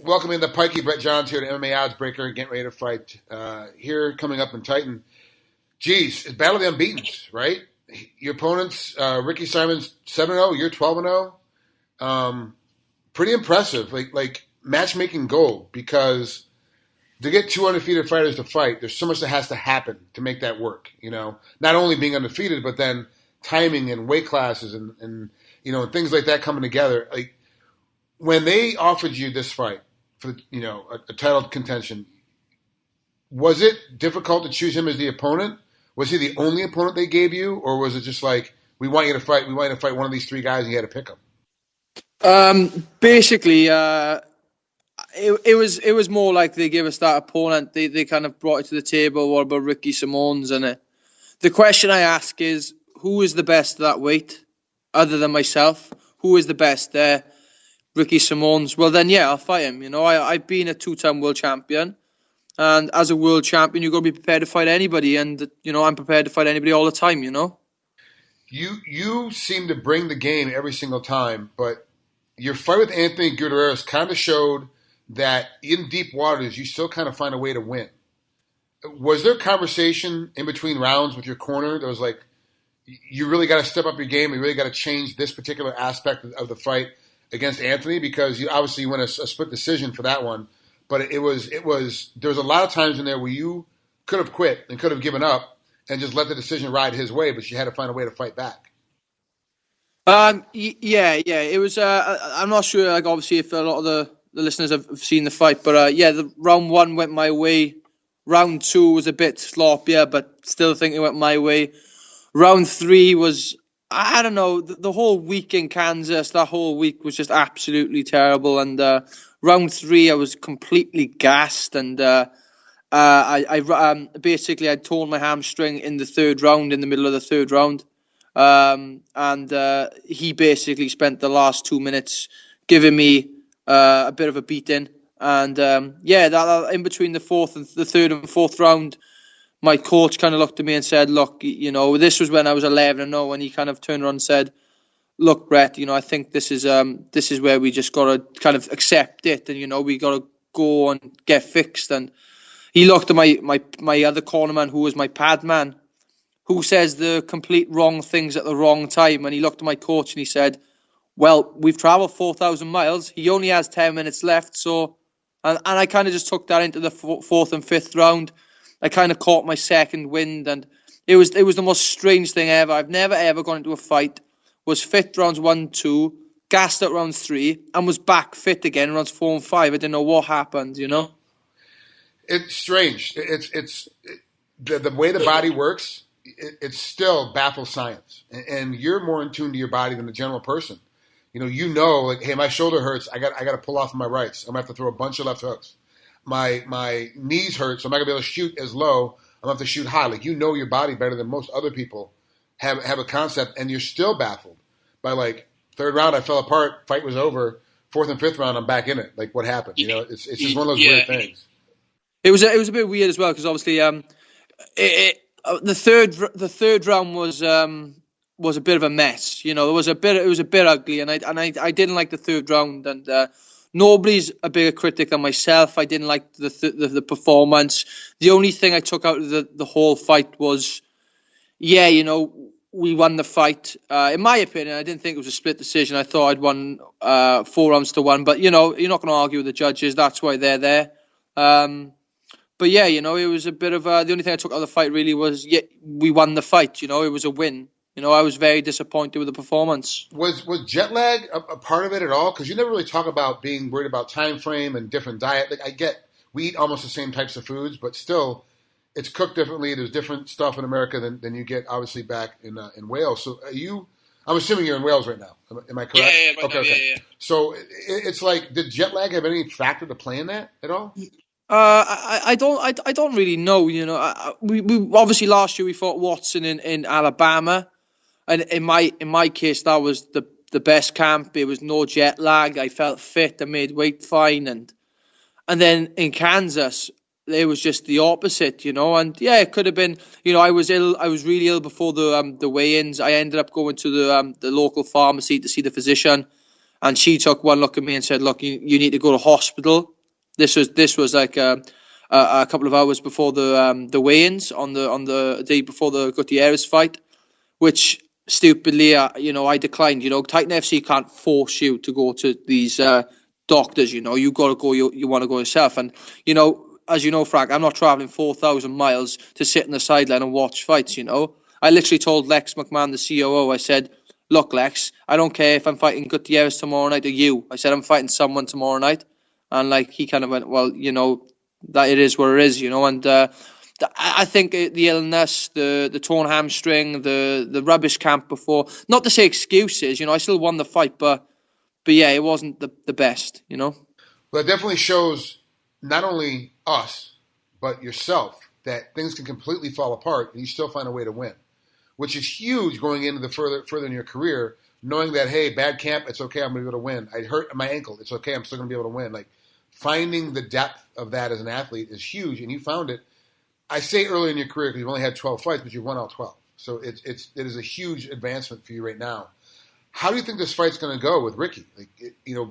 Welcome into Pikey. Brett Johns here to MMA Oddsbreaker, getting ready to fight. Here coming up in Titan. Geez, it's Battle of the Unbeatens, right? Your opponent's Ricky Simon's 7-0, you're 12-0. Pretty impressive, like matchmaking gold, because to get two undefeated fighters to fight, there's so much that has to happen to make that work. Not only being undefeated, but then timing and weight classes and things like that coming together. Like when they offered you this fight for a title contention, was it difficult to choose him as the opponent? Was he the only opponent they gave you, or was it just like, we want you to fight one of these three guys and you had to pick them? Basically, it was more like they gave us that opponent. They kind of brought it to the table. What about Ricky Simone's? And the question I ask is, who is the best at that weight, other than myself? Who is the best there? Ricky Simone's. Well, then, yeah, I'll fight him. I've been a two-time world champion. And as a world champion, you've got to be prepared to fight anybody. And, I'm prepared to fight anybody all the time, You seem to bring the game every single time, but your fight with Anthony Gutierrez kind of showed that in deep waters, you still kind of find a way to win. Was there conversation in between rounds with your corner that was like, you really got to step up your game, you really got to change this particular aspect of the fight against Anthony? Because you obviously went a split decision for that one, but there was a lot of times in there where you could have quit and could have given up and just let the decision ride his way, but you had to find a way to fight back. Yeah. It was. I'm not sure. Like, obviously, if a lot of the listeners have seen the fight, but the round one went my way. Round two was a bit sloppier, but still think it went my way. Round three was, I don't know, the whole week in Kansas. That whole week was just absolutely terrible. And round three, I was completely gassed, and I basically I'd torn my hamstring in the third round, in the middle of the third round. And he basically spent the last 2 minutes giving me a bit of a beating. And that in between the third and fourth round, my coach kind of looked at me and said, "Look, this was when I was 11-0, and he kind of turned around and said, 'Look, Brett, I think this is where we just got to kind of accept it, and we got to go and get fixed.'" And he looked at my other cornerman, who was my pad man, who says the complete wrong things at the wrong time. And he looked at my coach and he said, "Well, we've traveled 4,000 miles. He only has 10 minutes left." So, and I kind of just took that into the fourth and fifth round. I kind of caught my second wind, and it was the most strange thing ever. I've never ever gone into a fight, was fit rounds 1, 2, gassed at round 3, and was back fit again rounds 4 and 5. I didn't know what happened, It's strange. It's the way the body works. It still baffles science, and you're more in tune to your body than the general person. Like, hey, my shoulder hurts. I got to pull off my rights. I'm gonna have to throw a bunch of left hooks. My knees hurt, so I'm not gonna be able to shoot as low. I'm gonna have to shoot high. Like, your body better than most other people have a concept, and you're still baffled by, like, third round I fell apart, fight was over. Fourth and fifth round I'm back in it. Like, what happened? It's just one of those weird things. It was a bit weird as well, because obviously the third round was a bit of a mess. It was a bit ugly, and I didn't like the third round. And nobody's a bigger critic than myself. I didn't like the performance. The only thing I took out of the whole fight was, we won the fight. In my opinion, I didn't think it was a split decision. I thought I'd won 4 rounds to 1. But you're not going to argue with the judges. That's why they're there. But yeah, it was a bit of the only thing I took out of the fight really was, we won the fight. It was a win. I was very disappointed with the performance. Was jet lag a part of it at all? Because you never really talk about being worried about time frame and different diet. Like, I get we eat almost the same types of foods, but still, it's cooked differently. There's different stuff in America than you get obviously back in Wales. So I'm assuming you're in Wales right now. Am I correct? Yeah. Okay. Yeah. So it's like, did jet lag have any factor to play in that at all? I don't really know. We obviously last year we fought Watson in Alabama, and in my case that was the best camp. It was no jet lag. I felt fit. I made weight fine, and then in Kansas it was just the opposite. And yeah, it could have been. I was ill. I was really ill before the weigh-ins. I ended up going to the local pharmacy to see the physician. and she took one look at me and said, "Look, you need to go to hospital." This was like a couple of hours before the weigh-ins on the day before the Gutierrez fight, which stupidly, I declined. Titan FC can't force you to go to these doctors. You got to go. You want to go yourself, and as you know, Frank, I'm not traveling 4,000 miles to sit in the sideline and watch fights. I literally told Lex McMahon, the COO, I said, "Look, Lex, I don't care if I'm fighting Gutierrez tomorrow night or you." I said, "I'm fighting someone tomorrow night," and like he kind of went, "Well, that it is what it is," and. I think the illness, the torn hamstring, the rubbish camp before, not to say excuses, I still won the fight, but yeah, it wasn't the best, Well, it definitely shows not only us, but yourself, that things can completely fall apart and you still find a way to win, which is huge going into the further in your career, knowing that, hey, bad camp, it's okay, I'm going to be able to win. I hurt my ankle, it's okay, I'm still going to be able to win. Like, finding the depth of that as an athlete is huge, and you found it. I say early in your career because you've only had 12 fights, but you've won all 12. So it is a huge advancement for you right now. How do you think this fight's going to go with Ricky?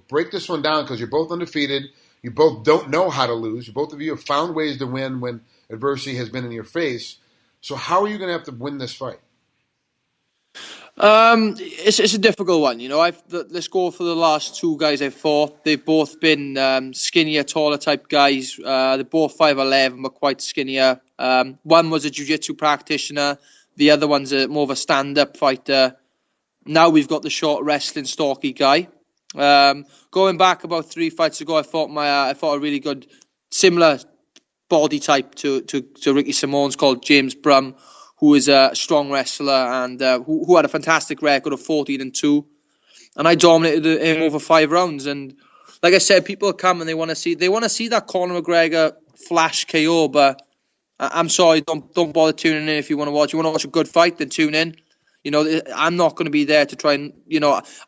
Break this one down, because you're both undefeated. You both don't know how to lose. Both of you have found ways to win when adversity has been in your face. So how are you going to have to win this fight? It's a difficult one. Let's go for the last two guys I've fought. They've both been skinnier, taller type guys. They're both 5'11", but quite skinnier. One was a jiu-jitsu practitioner. The other one's more of a stand-up fighter. Now we've got the short wrestling, stocky guy. Going back about 3 fights ago, I fought a really good, similar body type to Ricky Simone's, called James Brum, who is a strong wrestler and who had a fantastic record of 14-2, and I dominated him over 5 rounds. And like I said, people come and they want to see that Conor McGregor flash KO. But I'm sorry, don't bother tuning in if you want to watch. You want to watch a good fight, then tune in. I'm not going to be there to try and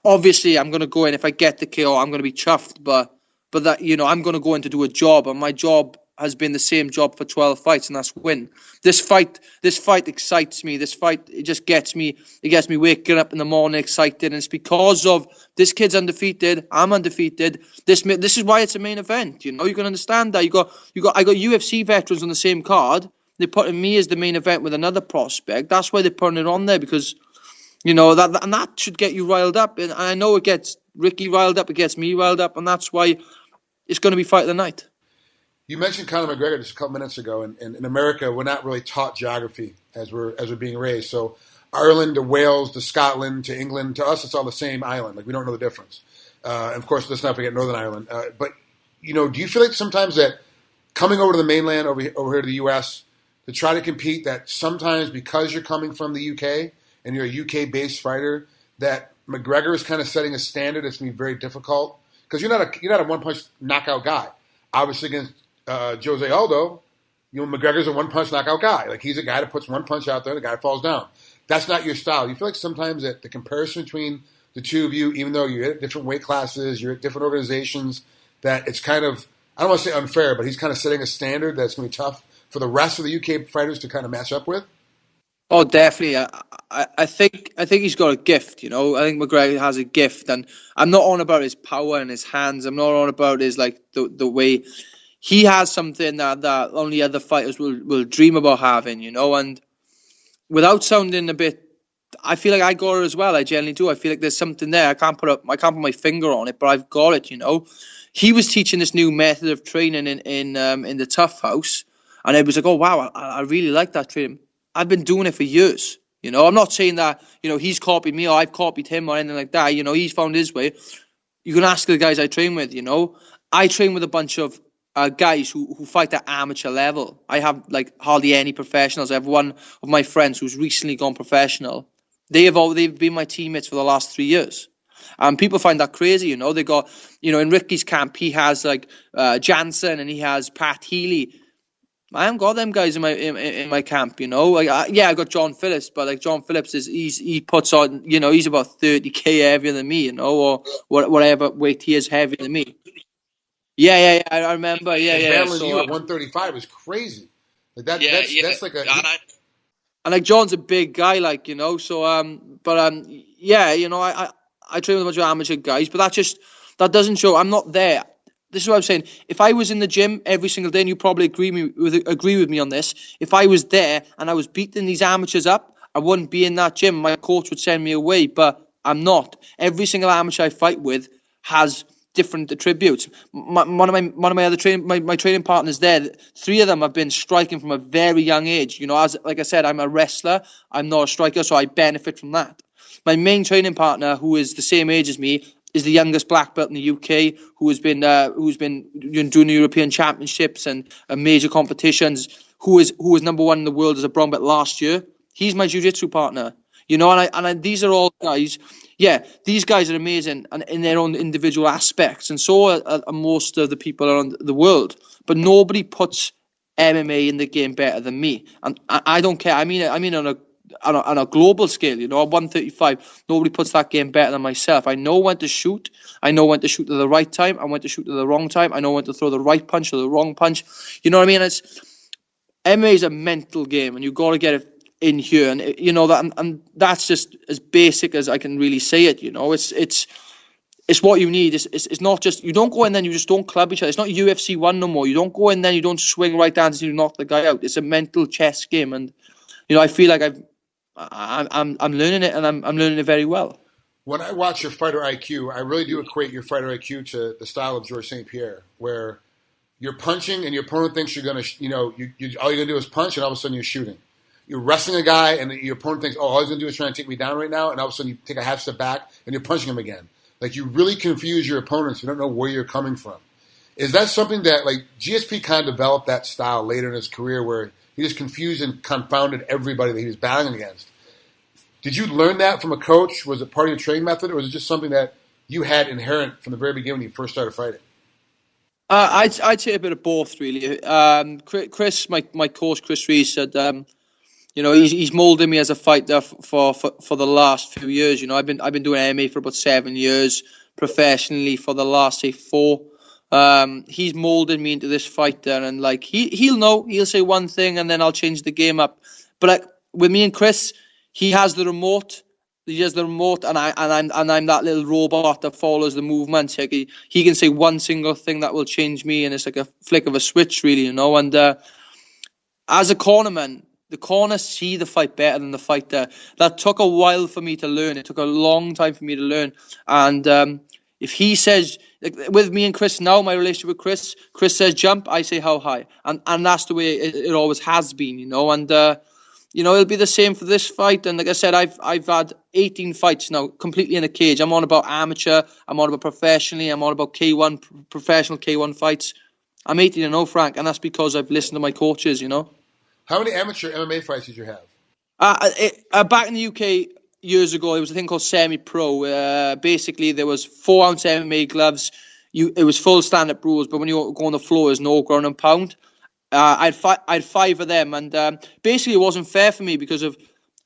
obviously I'm going to go in. If I get the KO, I'm going to be chuffed. But that I'm going to go in to do a job, and my job has been the same job for 12 fights, and that's win. This fight excites me. This fight, it just gets me waking up in the morning excited, and it's because of this kid's undefeated, I'm undefeated. This is why it's a main event. You can understand that. I got UFC veterans on the same card. They're putting me as the main event with another prospect. That's why they're putting it on there, because that should get you riled up. And I know it gets Ricky riled up, it gets me riled up, and that's why it's going to be fight of the night. You mentioned Conor McGregor just a couple minutes ago, and in America, we're not really taught geography as we're being raised. So Ireland to Wales to Scotland to England, to us, it's all the same island. Like, we don't know the difference. And of course, let's not forget Northern Ireland. But do you feel like sometimes that coming over to the mainland, over here to the U.S., to try to compete, that sometimes because you're coming from the UK and you're a UK-based fighter, that McGregor is kind of setting a standard that's going to be very difficult? Because you're not a one-punch knockout guy. Obviously, against Jose Aldo, McGregor's a one-punch knockout guy. Like, he's a guy that puts one punch out there and the guy falls down. That's not your style. You feel like sometimes that the comparison between the two of you, even though you're at different weight classes, you're at different organizations, that it's kind of, I don't want to say unfair, but he's kind of setting a standard that's going to be tough for the rest of the UK fighters to kind of match up with? Oh, definitely. I think he's got a gift. I think McGregor has a gift, and I'm not on about his power and his hands. I'm not on about his the way. He has something that only other fighters will dream about having, and without sounding a bit, I feel like I got it as well. I generally do. I feel like there's something there. I can't put my finger on it, but I've got it. He was teaching this new method of training in the Tough House, and it was like, oh wow, I really like that training. I've been doing it for years. I'm not saying that he's copied me or I've copied him or anything like that. He's found his way. You can ask the guys I train with. I train with a bunch of guys who fight at amateur level. I have hardly any professionals. I have one of my friends who's recently gone professional. They've been my teammates for the last 3 years. People find that crazy. They got, in Ricky's camp, he has Jansen and he has Pat Healy. I haven't got them guys in my camp. I got John Phillips, but John Phillips he puts on, he's about 30k heavier than me, or whatever weight he is heavier than me. Yeah, I remember. Battling you at 135 is crazy. That's like a. And John's a big guy, So, I train with a bunch of amateur guys, but that doesn't show. I'm not there. This is what I'm saying. If I was in the gym every single day, and you probably agree with me on this, if I was there and I was beating these amateurs up, I wouldn't be in that gym. My coach would send me away, but I'm not. Every single amateur I fight with has different attributes. One of my other training partners there, 3 of them have been striking from a very young age. As like I said, I'm a wrestler. I'm not a striker, so I benefit from that. My main training partner, who is the same age as me, is the youngest black belt in the UK, who has been doing the European Championships and major competitions. Who was number 1 in the world as a brown belt last year. He's my jiu-jitsu partner. These are all guys. Yeah, these guys are amazing and in their own individual aspects, and so are most of the people around the world. But nobody puts MMA in the game better than me, and I don't care. I mean on a global scale, at 135, nobody puts that game better than myself. I know when to shoot. I know when to shoot at the right time. I when to shoot at the wrong time. I know when to throw the right punch or the wrong punch. You know what I mean? MMA is a mental game, and you've got to get it in here, and and that's just as basic as I can really say it. It's what you need. It's not just, you don't go in then you just don't club each other. It's not UFC 1 no more. You don't go in then you don't swing right hands and you knock the guy out. It's a mental chess game, and I feel like I'm learning it, and I'm learning it very well. When I watch your fighter IQ, I really do equate your fighter IQ to the style of Georges St. Pierre, where you're punching and your opponent thinks you're going to, all you're going to do is punch, and all of a sudden you're shooting. You're wrestling a guy, and your opponent thinks, all he's going to do is try and take me down right now, and all of a sudden you take a half step back, and you're punching him again. Like, you really confuse your opponents. You don't know where you're coming from. Is that something that, GSP kind of developed that style later in his career, where he just confused and confounded everybody that he was battling against? Did you learn that from a coach? Was it part of your training method, or was it just something that you had inherent from the very beginning when you first started fighting? I'd say a bit of both, really. Chris, my coach, Chris Rees, said, he's molded me as a fighter for the last few years. I've been doing MMA for about 7 years, professionally for the last, say, 4. He's molded me into this fighter, and he'll say one thing, and then I'll change the game up. But with me and Chris, he has the remote. He has the remote, and I'm that little robot that follows the movements. He can say one single thing that will change me, and it's like a flick of a switch, really, And as a cornerman, the corners see the fight better than the fighter. That took a while for me to learn. It took a long time for me to learn. And if he says, with me and Chris now, my relationship with Chris says jump, I say how high, and that's the way it always has been, And it'll be the same for this fight. And like I said, I've had 18 fights now, completely in a cage. I'm on about amateur. I'm on about professionally. I'm on about K1, professional K1 fights. I'm 18-0, Frank, and that's because I've listened to my coaches, How many amateur MMA fights did you have? Back in the UK years ago, there was a thing called semi-pro. Basically, there was 4-ounce MMA gloves. It was full stand-up rules, but when you go on the floor, there's no ground and pound. I had 5 of them, and basically it wasn't fair for me because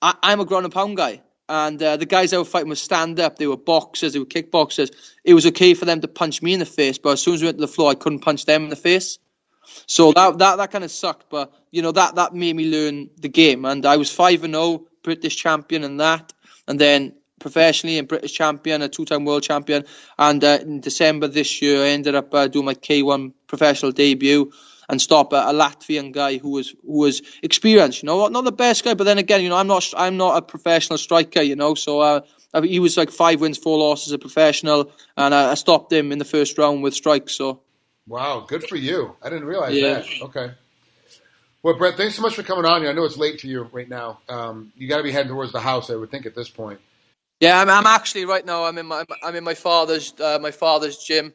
I'm a ground and pound guy, and the guys I were fighting were stand-up. They were boxers, they were kickboxers. It was okay for them to punch me in the face, but as soon as we went to the floor, I couldn't punch them in the face. So that kind of sucked, but that made me learn the game. And I was 5-0, British champion and that, and then professionally a British champion, a 2-time world champion. And in December this year, I ended up doing my K1 professional debut and stop a Latvian guy who was experienced. Not the best guy, but then again, I'm not a professional striker. So he was 5 wins, 4 losses as a professional, and I stopped him in the first round with strikes. So. Wow, good for you. I didn't realize that. Okay. Well, Brett, thanks so much for coming on here. I know it's late for you right now. You got to be heading towards the house, I would think, at this point. Yeah, I'm actually right now. I'm in my father's gym.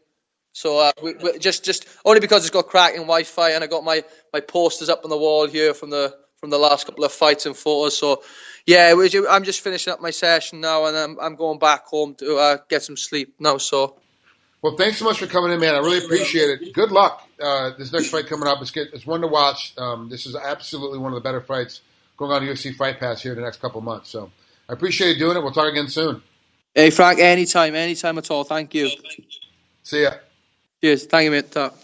So we just only because it's got cracking Wi-Fi, and I got my posters up on the wall here from the last couple of fights and photos. So yeah, I'm just finishing up my session now, and I'm going back home to get some sleep now. So. Well, thanks so much for coming in, man. I really appreciate it. Good luck. This next fight coming up, it's one to watch. This is absolutely one of the better fights going on UFC Fight Pass here in the next couple of months. So I appreciate you doing it. We'll talk again soon. Hey, Frank, anytime at all. Thank you. See ya. Cheers. Thank you, mate. Talk.